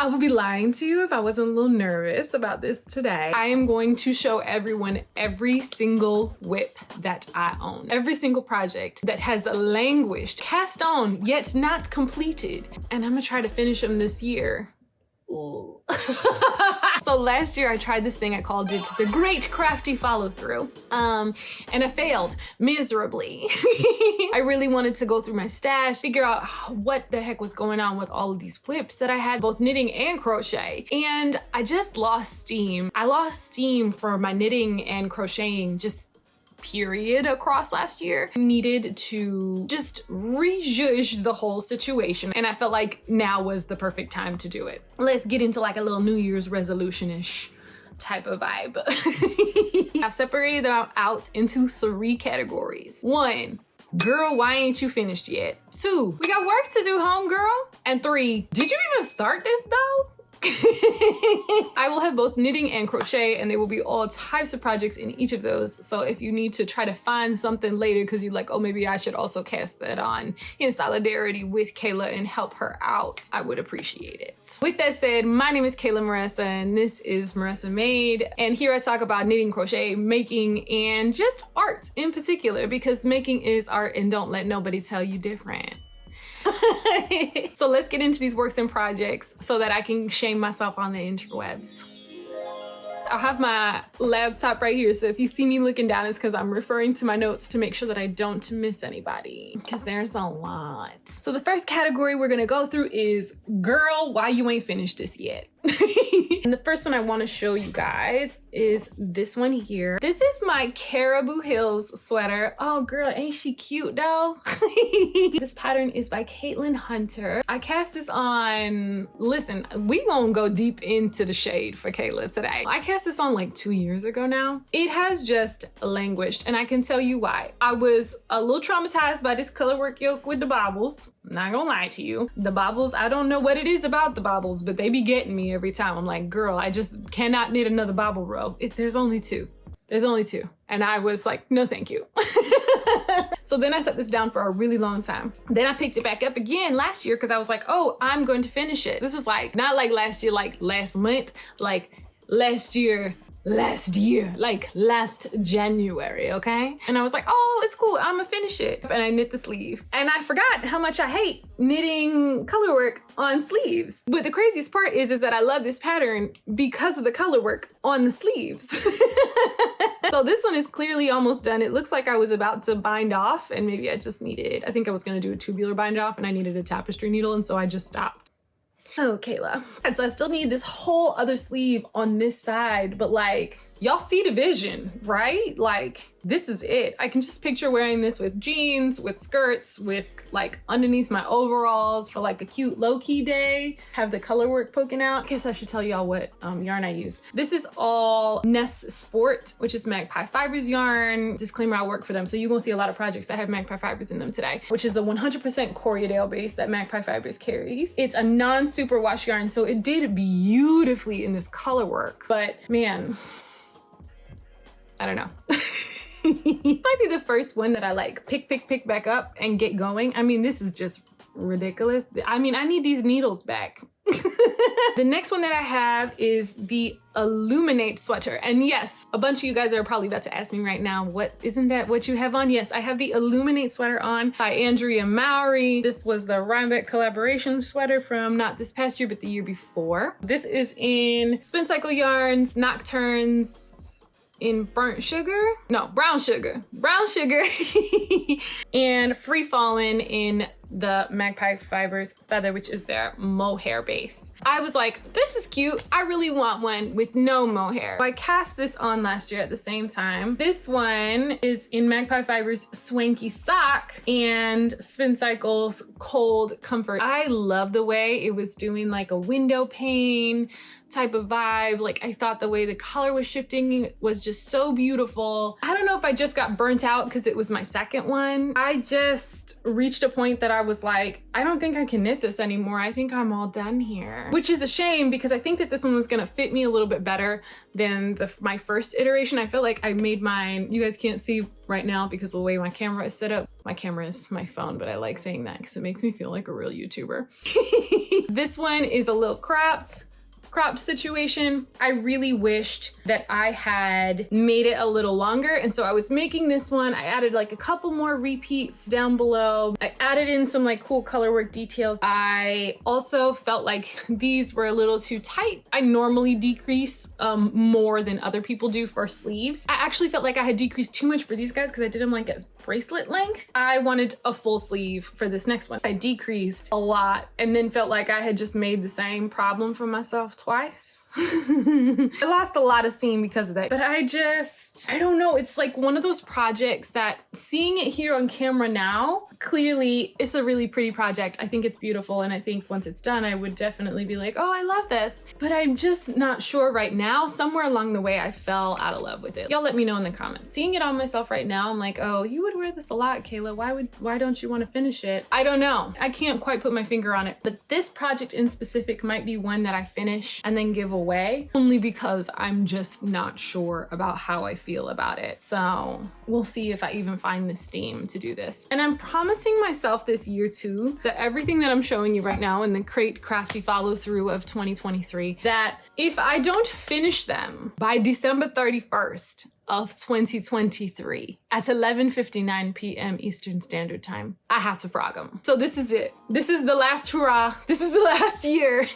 I would be lying to you if I wasn't a little nervous about this today. I am going to show everyone every single whip that I own. Every single project that has languished, cast on, yet not completed. And I'm gonna try to finish them this year. Ooh. So last year I tried this thing, I called it the Great Crafty Follow Through. And I failed miserably. I really wanted to go through my stash, figure out what the heck was going on with all of these whips that I had, both knitting and crochet. And I just lost steam. I lost steam for my knitting and crocheting, just period, across last year. I needed to just rejudge the whole situation, and I felt like now was the perfect time to do it. Let's get into like a little New Year's resolution-ish type of vibe. I've separated them out into 3 categories. 1, girl, why ain't you finished yet? 2, we got work to do, homegirl. And 3, did you even start this though? I will have both knitting and crochet, and there will be all types of projects in each of those. So if you need to try to find something later because you're like, oh, maybe I should also cast that on in solidarity with Kayla and help her out, I would appreciate it. With that said, my name is Kayla Maressa, and this is Maressa Made. And here I talk about knitting, crochet, making, and just art in particular, because making is art and don't let nobody tell you different. So let's get into these works and projects so that I can shame myself on the interwebs. I have my laptop right here, so if you see me looking down, it's because I'm referring to my notes to make sure that I don't miss anybody, because there's a lot. So the first category we're gonna go through is, girl, why you ain't finished this yet? And the first one I want to show you guys is this one here. This is my Caribou Hills sweater. Oh girl, ain't she cute though? This pattern is by Caitlin Hunter. I cast this on, listen, we gonna go deep into the shade for Kayla today. I cast this on like 2 years ago now. It has just languished, and I can tell you why. I was a little traumatized by this color work yoke with the bobbles. I'm not gonna lie to you. The bobbles, I don't know what it is about the bobbles, but they be getting me every time. I'm like, girl, I just cannot knit another bobble row. There's only 2. There's only 2. And I was like, no, thank you. So then I set this down for a really long time. Then I picked it back up again last year because I was like, oh, I'm going to finish it. This was like, not like last year, like last month, like last year, like last January, okay? And I was like, oh, it's cool, I'm gonna finish it. And I knit the sleeve. And I forgot how much I hate knitting color work on sleeves. But the craziest part is that I love this pattern because of the color work on the sleeves. So this one is clearly almost done. It looks like I was about to bind off, and maybe I just needed, I think I was gonna do a tubular bind off, and I needed a tapestry needle, and so I just stopped. Oh, Kayla. And so I still need this whole other sleeve on this side, but like, y'all see the vision, right? Like, this is it. I can just picture wearing this with jeans, with skirts, with like underneath my overalls for like a cute low-key day, have the color work poking out. I guess I should tell y'all what yarn I used. This is all Nest Sport, which is Magpie Fibers yarn. Disclaimer, I work for them, so you're gonna see a lot of projects that have Magpie Fibers in them today, which is the 100% Corriedale base that Magpie Fibers carries. It's a non-superwash yarn, so it did beautifully in this color work, but man, I don't know. Might be the first one that I like pick back up and get going. I mean, this is just ridiculous. I mean, I need these needles back. The next one that I have is the Illuminate sweater. And yes, a bunch of you guys are probably about to ask me right now, isn't that what you have on? Yes, I have the Illuminate sweater on by Andrea Mowry. This was the Rhinebeck collaboration sweater from not this past year, but the year before. This is in Spin Cycle Yarns, Nocturnes, in brown sugar, and Free Fallin' in the Magpie Fibers Feather, which is their mohair base. I was like, this is cute. I really want one with no mohair. So I cast this on last year at the same time. This one is in Magpie Fibers Swanky Sock and Spin Cycle's Cold Comfort. I love the way it was doing like a window pane type of vibe. Like, I thought the way the color was shifting was just so beautiful. I don't know if I just got burnt out because it was my second one. I just reached a point that I I was like, I don't think I can knit this anymore. I think I'm all done here. Which is a shame because I think that this one was gonna fit me a little bit better than my first iteration. I feel like I made mine, you guys can't see right now because of the way my camera is set up. My camera is my phone, but I like saying that because it makes me feel like a real YouTuber. This one is a little cropped situation. I really wished that I had made it a little longer. And so I was making this one. I added like a couple more repeats down below. I added in some like cool color work details. I also felt like these were a little too tight. I normally decrease more than other people do for sleeves. I actually felt like I had decreased too much for these guys because I did them like as bracelet length. I wanted a full sleeve for this next one. I decreased a lot and then felt like I had just made the same problem for myself twice. I lost a lot of seam because of that, but I don't know. It's like one of those projects that seeing it here on camera now, clearly it's a really pretty project. I think it's beautiful. And I think once it's done, I would definitely be like, oh, I love this, but I'm just not sure right now. Somewhere along the way, I fell out of love with it. Y'all let me know in the comments. Seeing it on myself right now, I'm like, oh, you would wear this a lot, Kayla. Why don't you want to finish it? I don't know. I can't quite put my finger on it, but this project in specific might be one that I finish and then give away, only because I'm just not sure about how I feel about it. So we'll see if I even find the steam to do this. And I'm promising myself this year too, that everything that I'm showing you right now in the crafty follow through of 2023, that if I don't finish them by December 31st of 2023 at 11:59 p.m. Eastern Standard Time, I have to frog them. So this is it. This is the last hurrah. This is the last year.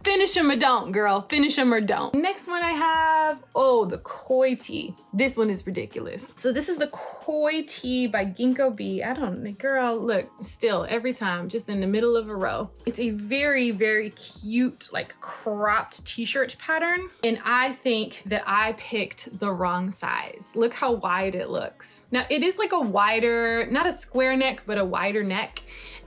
Finish them or don't, girl. Finish them or don't. Next one I have, oh, the Koi Tea. This one is ridiculous. So this is the Koi Tea by Ginkgo Bee. I don't know, girl, look, still every time, just in the middle of a row. It's a very, very cute, like cropped t-shirt pattern. And I think that I picked the wrong size. Look how wide it looks. Now it is like a wider, not a square neck, but a wider neck.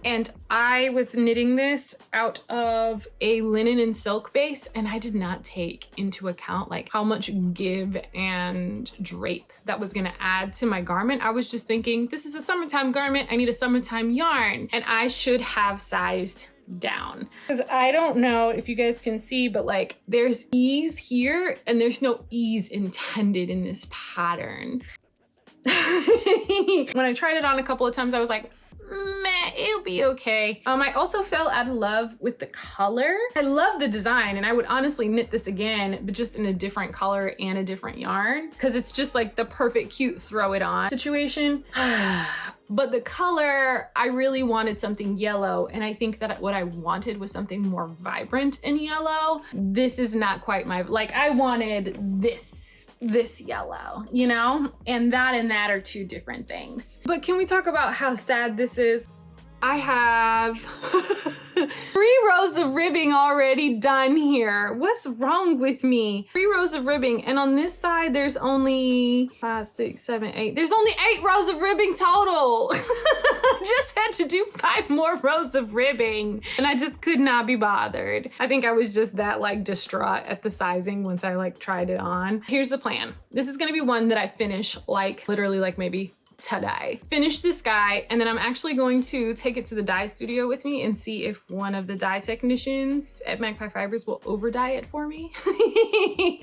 And I was knitting this out of a linen and silk base, and I did not take into account like how much give and drape that was gonna add to my garment. I was just thinking, this is a summertime garment, I need a summertime yarn, and I should have sized down. Because I don't know if you guys can see, but like there's ease here and there's no ease intended in this pattern. When I tried it on a couple of times, I was like, meh, it'll be okay. I also fell out of love with the color. I love the design and I would honestly knit this again, but just in a different color and a different yarn, because it's just like the perfect cute throw it on situation. But the color, I really wanted something yellow, and I think that what I wanted was something more vibrant in yellow. This is not quite my, like I wanted this yellow, you know? And that are two different things. But can we talk about how sad this is? I have 3 rows of ribbing already done here. What's wrong with me? 3 rows of ribbing, and on this side there's only 5, 6, 7, 8. There's only 8 rows of ribbing total. Just had to do 5 more rows of ribbing, and I just could not be bothered. I think I was just that like distraught at the sizing once I like tried it on. Here's the plan. This is gonna be one that I finish like literally like maybe today. Finish this guy, and then I'm actually going to take it to the dye studio with me and see if one of the dye technicians at Magpie Fibers will over dye it for me.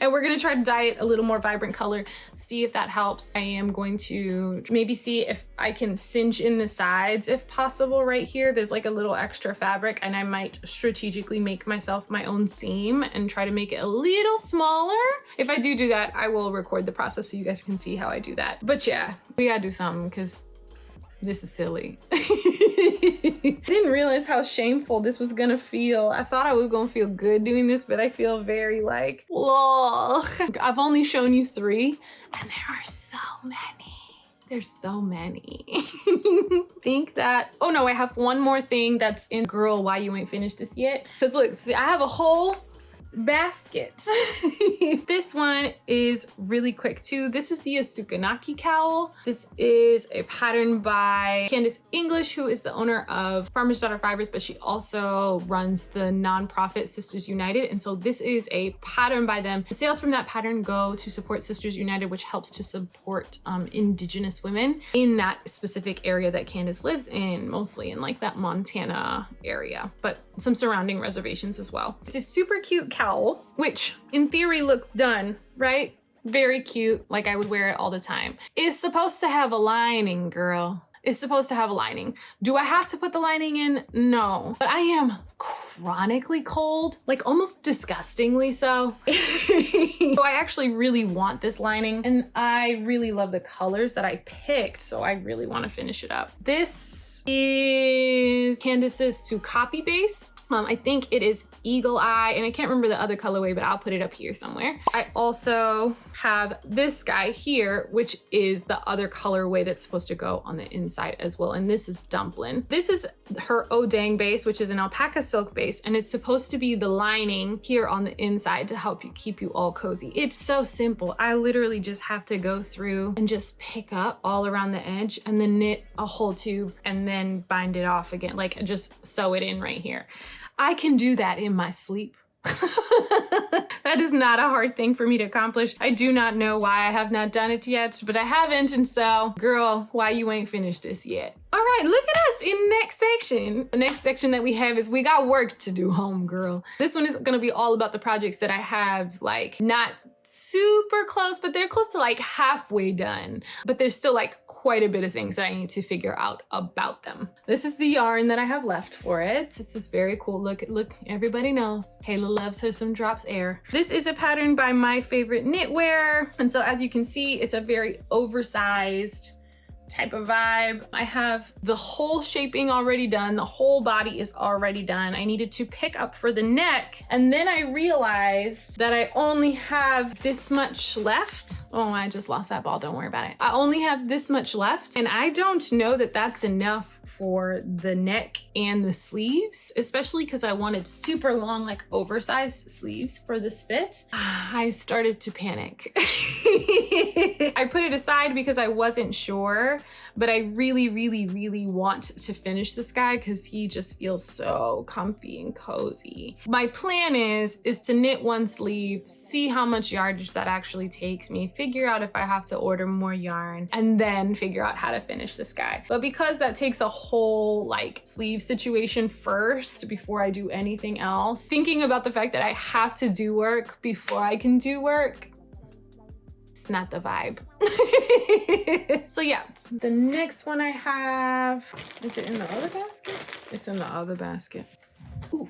And we're gonna try to dye it a little more vibrant color, see if that helps. I am going to maybe see if I can cinch in the sides if possible right here. There's like a little extra fabric, and I might strategically make myself my own seam and try to make it a little smaller. If I do that, I will record the process so you guys can see how I do that. But yeah, we gotta do something because this is silly. I didn't realize how shameful this was gonna feel. I thought I was gonna feel good doing this, but I feel very like, lol. I've only shown you 3, and there are so many. There's so many. Think that, oh no, I have one more thing that's in Girl, Why You Ain't Finished This Yet. Because look, see, I have a whole basket. This one is really quick too. This is the Asukanaki cowl. This is a pattern by Candace English, who is the owner of Farmer's Daughter Fibers, but she also runs the nonprofit Sisters United. And so this is a pattern by them. The sales from that pattern go to support Sisters United, which helps to support Indigenous women in that specific area that Candace lives in, mostly in like that Montana area, but some surrounding reservations as well. It's a super cute cowl, which in theory looks done, right? Very cute, like I would wear it all the time. It's supposed to have a lining, girl. It's supposed to have a lining. Do I have to put the lining in? No, but I am chronically cold, like almost disgustingly so. So I actually really want this lining, and I really love the colors that I picked, so I really want to finish it up. This is Candace's Sukapi base. I think it is Eagle Eye, and I can't remember the other colorway, but I'll put it up here somewhere. I also have this guy here, which is the other colorway that's supposed to go on the inside as well, and this is Dumpling. This is her Odang base, which is an alpaca silk base, and it's supposed to be the lining here on the inside to help you keep you all cozy. It's so simple. I literally just have to go through and just pick up all around the edge and then knit a whole tube and then bind it off again, like just sew it in right here. I can do that in my sleep. That is not a hard thing for me to accomplish. I do not know why I have not done it yet, but I haven't, and so, girl, why you ain't finished this yet? All right, look at us in next section. The next section that we have is we got work to do, homegirl. This one is gonna be all about the projects that I have, like, not super close, but they're close to like halfway done. But there's still like quite a bit of things that I need to figure out about them. This is the yarn that I have left for it. It's this very cool, look, everybody knows. Kayla loves her some drops air. This is a pattern by My Favorite Knitwear. And so as you can see, it's a very oversized type of vibe. I have the whole shaping already done. The whole body is already done. I needed to pick up for the neck. And then I realized that I only have this much left. Oh, I just lost that ball. Don't worry about it. I only have this much left. And I don't know that that's enough for the neck and the sleeves, especially because I wanted super long, like oversized sleeves for this fit. I started to panic. I put it aside because I wasn't sure, but I really, really, really want to finish this guy because he just feels so comfy and cozy. My plan is to knit one sleeve, see how much yardage that actually takes me, figure out if I have to order more yarn, and then figure out how to finish this guy. But because that takes a whole like sleeve situation first before I do anything else, thinking about the fact that I have to do work before I can do work, it's not the vibe. So yeah, the next one I have, is it in the other basket? It's in the other basket. Ooh,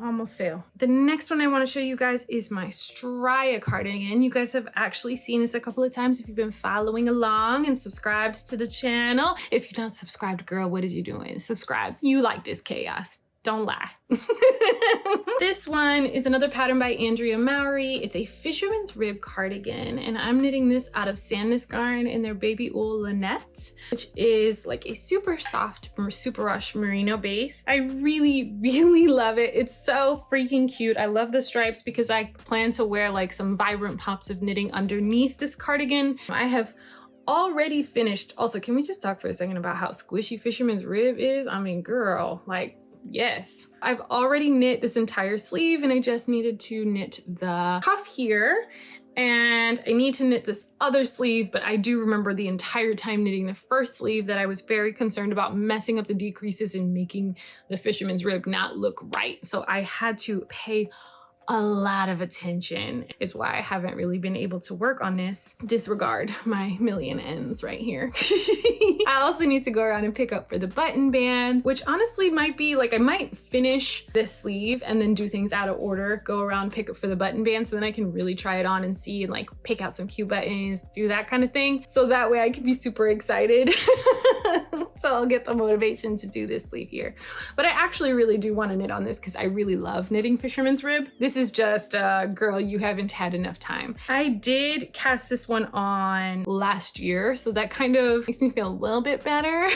almost fail. The next one I want to show you guys is my Strya cardigan. You guys have actually seen this a couple of times if you've been following along and subscribed to the channel. If you're not subscribed, girl, what is you doing? Subscribe. You like this chaos. Don't lie. This one is another pattern by Andrea Mowry. It's a fisherman's rib cardigan, and I'm knitting this out of Sandness Garn in their Baby Wool Lynette, which is like a super soft, super rush merino base. I really, really love it. It's so freaking cute. I love the stripes because I plan to wear like some vibrant pops of knitting underneath this cardigan. I have already finished. Also, can we just talk for a second about how squishy fisherman's rib is? I mean, girl, like, yes. I've already knit this entire sleeve and I just needed to knit the cuff here, and I need to knit this other sleeve, but I do remember the entire time knitting the first sleeve that I was very concerned about messing up the decreases and making the fisherman's rib not look right. So I had to pay a lot of attention, is why I haven't really been able to work on this. Disregard my million ends right here. I also need to go around and pick up for the button band, which honestly might be like, I might finish this sleeve and then do things out of order, go around, pick up for the button band, so then I can really try it on and see and like pick out some cute buttons, do that kind of thing. So that way I can be super excited. So I'll get the motivation to do this sleeve here. But I actually really do want to knit on this because I really love knitting fisherman's rib. This is just, girl, you haven't had enough time. I did cast this one on last year, so that kind of makes me feel a little bit better.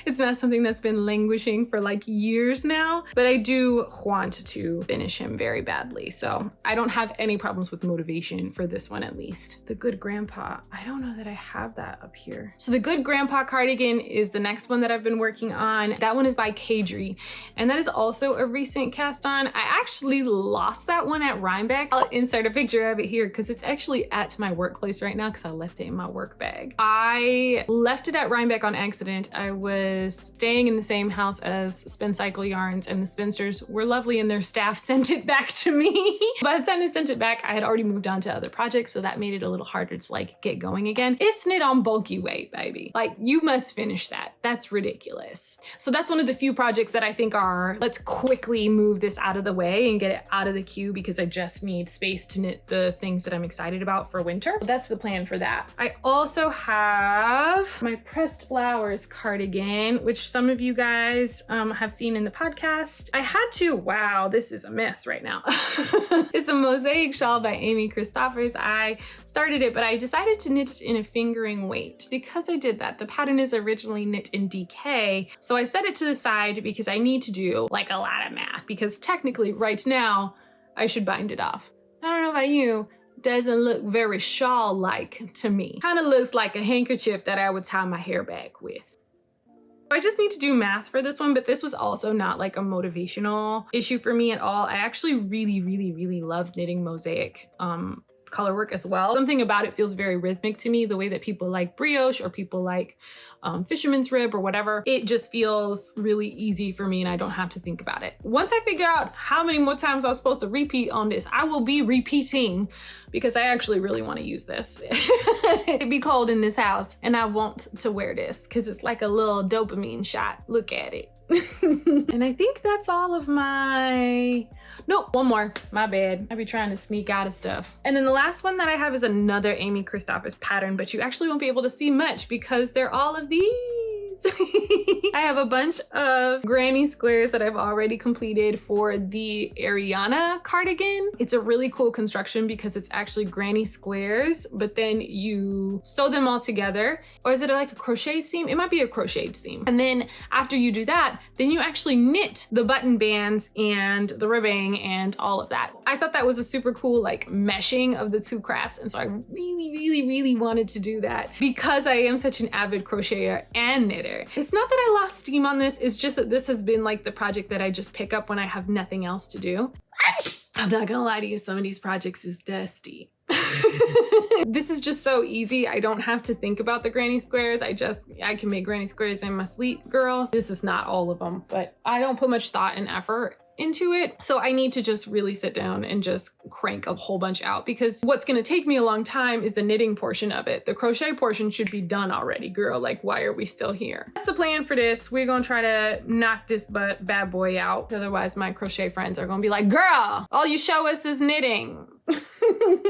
It's not something that's been languishing for like years now, but I do want to finish him very badly. So I don't have any problems with motivation for this one, at least. The Good Grandpa, I don't know that I have that up here. So the Good Grandpa cardigan is the next one that I've been working on. That one is by Kadri, and that is also a recent cast on. I actually lost that one at Rhinebeck. I'll insert a picture of it here because it's actually at my workplace right now because I left it in my work bag. I left it at Rhinebeck on accident. I was staying in the same house as Spin Cycle Yarns, and the spinsters were lovely and their staff sent it back to me. By the time they sent it back, I had already moved on to other projects, so that made it a little harder to like get going again. It's knit on bulky weight, baby. Like, you must finish that. That's ridiculous. So that's one of the few projects that I think are, let's quickly move this out of the way and get it out of the queue because I just need space to knit the things that I'm excited about for winter. That's the plan for that. I also have my Pressed Flowers cardigan, which some of you guys have seen in the podcast. I had to, wow, this is a mess right now. It's a mosaic shawl by Amy Christophers. I started it, but I decided to knit in a fingering weight. Because I did that, the pattern is originally knit in DK, so I set it to the side because I need to do like a lot of math, because technically right now I should bind it off. I don't know about you, doesn't look very shawl-like to me. Kind of looks like a handkerchief that I would tie my hair back with. I just need to do math for this one, but this was also not like a motivational issue for me at all. I actually really love knitting mosaic color work as well. Something about it feels very rhythmic to me, the way that people like brioche or people like fisherman's rib or whatever. It just feels really easy for me and I don't have to think about it. Once I figure out how many more times I'm supposed to repeat on this, I will be repeating because I actually really want to use this. It'd be cold in this house and I want to wear this because it's like a little dopamine shot. Look at it. And I think that's all of my... Nope, one more, my bad. I be trying to sneak out of stuff. And then the last one that I have is another Amy Christophers pattern, but you actually won't be able to see much because they're all of these. I have a bunch of granny squares that I've already completed for the Ariana cardigan. It's a really cool construction because it's actually granny squares, but then you sew them all together. Or is it like a crochet seam? It might be a crocheted seam. And then after you do that, then you actually knit the button bands and the ribbing and all of that. I thought that was a super cool like meshing of the two crafts. And so I really wanted to do that because I am such an avid crocheter and knitter. It's not that I lost steam on this, it's just that this has been like the project that I just pick up when I have nothing else to do. I'm not gonna lie to you, some of these projects is dusty. This is just so easy. I don't have to think about the granny squares. I can make granny squares in my sleep, girls. This is not all of them, but I don't put much thought and effort into it. So I need to just really sit down and just crank a whole bunch out because what's going to take me a long time is the knitting portion of it. The crochet portion should be done already, girl. Like, why are we still here? That's the plan for this. We're going to try to knock this bad boy out. Otherwise, my crochet friends are going to be like, girl, all you show us is knitting.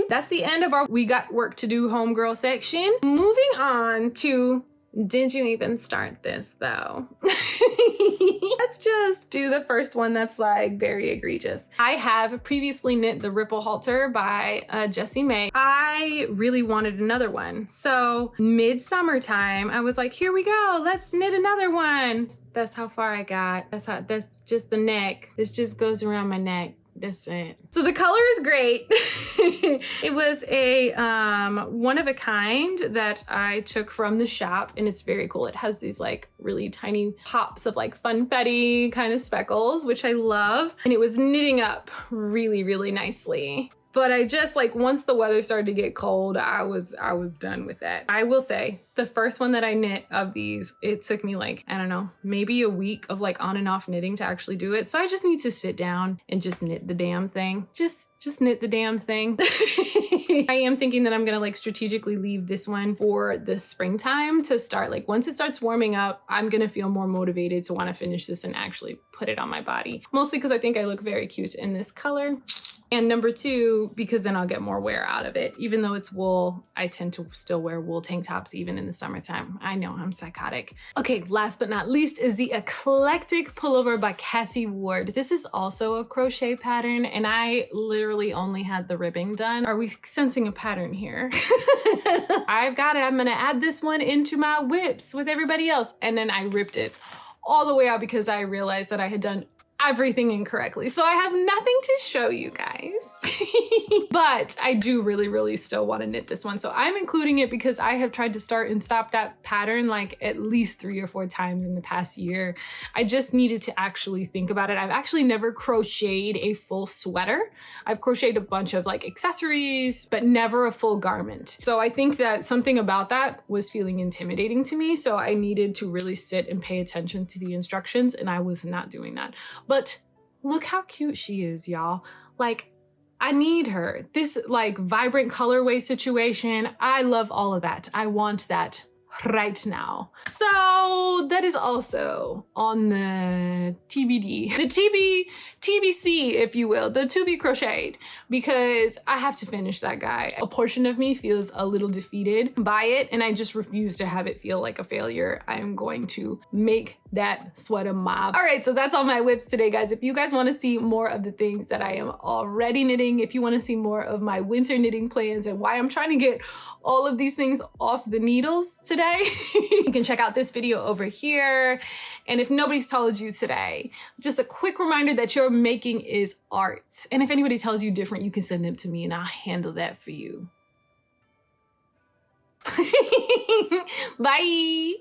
That's the end of our We Got Work to Do Homegirl section. Moving on to Did You Even Start This though? Let's just do the first one that's like very egregious. I have previously knit the Ripple Halter by Jessie May. I really wanted another one. So mid-summertime, I was like, here we go, let's knit another one. That's how far I got. That's just the neck. This just goes around my neck. That's it. So the color is great. It was a one of a kind that I took from the shop and it's very cool. It has these like really tiny pops of like funfetti kind of speckles, which I love. And it was knitting up really nicely. But I just like, once the weather started to get cold, I was done with that. I will say the first one that I knit of these, it took me like, I don't know, maybe a week of like on and off knitting to actually do it. So I just need to sit down and just knit the damn thing. Just knit the damn thing. I am thinking that I'm gonna like strategically leave this one for the springtime to start. Like once it starts warming up, I'm gonna feel more motivated to want to finish this and actually put it on my body. Mostly because I think I look very cute in this color. And number two, to, because then I'll get more wear out of it. Even though it's wool, I tend to still wear wool tank tops even in the summertime. I know, I'm psychotic. Okay, last but not least is the Eclectic Pullover by Cassie Ward. This is also a crochet pattern, and I literally only had the ribbing done. Are we sensing a pattern here? I've got it. I'm gonna add this one into my whips with everybody else. And then I ripped it all the way out because I realized that I had done everything incorrectly. So I have nothing to show you guys. But I do really still want to knit this one. So I'm including it because I have tried to start and stop that pattern like at least 3 or 4 times in the past year. I just needed to actually think about it. I've actually never crocheted a full sweater. I've crocheted a bunch of like accessories, but never a full garment. So I think that something about that was feeling intimidating to me. So I needed to really sit and pay attention to the instructions, and I was not doing that. But look how cute she is, y'all. Like, I need her. This like vibrant colorway situation, I love all of that. I want that right now. So that is also on the TBD, the TBC, if you will, the to be crocheted, because I have to finish that guy. A portion of me feels a little defeated by it, and I just refuse to have it feel like a failure. I am going to make that sweater mob. All right, so that's all my whips today, guys. If you guys want to see more of the things that I am already knitting, if you want to see more of my winter knitting plans and why I'm trying to get all of these things off the needles today, you can check out this video over here. And if nobody's told you today, just a quick reminder that your making is art. And if anybody tells you different, you can send them to me and I'll handle that for you. Bye.